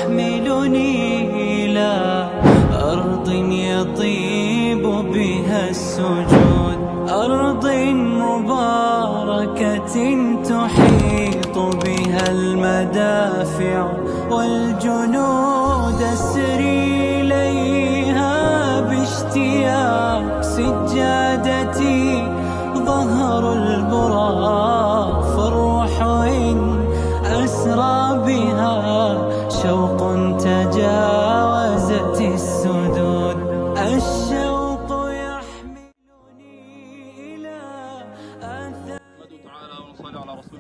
يحملني إلى أرض يطيب بها السجود، أرض مباركة تحيط بها المدافع والجنود. أسري إليها باشتياق، سجادتي ظهر البراق، فالروح إن أسرى بها شوق تجاوزت السدود. الشوق يحملني إلى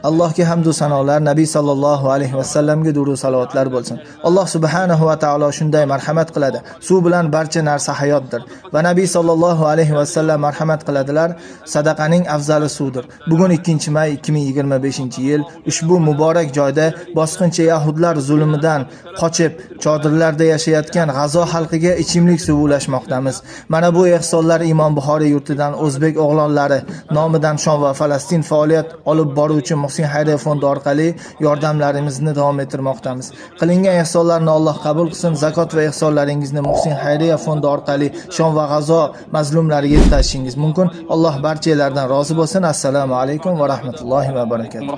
Allohga hamd va sanolar, Nabiy sallallohu alayhi va sallamga durud salovatlar bo'lsin. Alloh subhanahu va taolo shunday marhamat qiladi. Suv bilan barcha narsa hayotdir va Nabiy sallallohu alayhi va sallam marhamat qiladilar. Sadaqaning afzali suvdir. Bugun 2-may 2025-yil ushbu muborak joyda bosqinchi yahudlar zulmidan qochib chodirlarda yashayotgan G'azo xalqiga ichimlik suvi ulashmoqdamiz. Mana bu ehsonlar Imom Buxoriy yurtidan o'zbek o'g'lonlari nomidan Shom va Falastin faoliyat olib boruvchi Muhsin Xayriya fondi orqali yordamlarimizni davom ettirmoqdamiz. Qilingan ehsonlarni Alloh qabul qilsin. Zakot va ehsonlaringizni Muhsin Xayriya fondi orqali Shom va G'azo mazlumlariga yetkazishingiz mumkin. Alloh barchalardan rozi bo'lsin. Assalomu alaykum va rahmatullohi va barakatuh.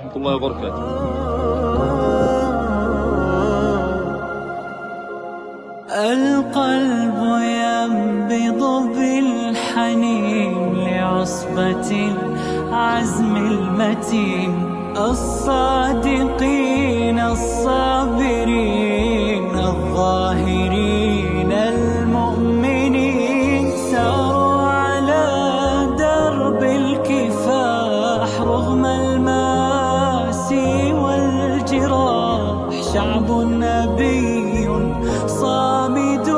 القلب ينبض بالحنين لعصبة العزم المتين، الصادقين الصابرين الظاهرين المؤمنين، ساروا على درب الكفاح رغم المآسي والجراح. شعب نبي صامد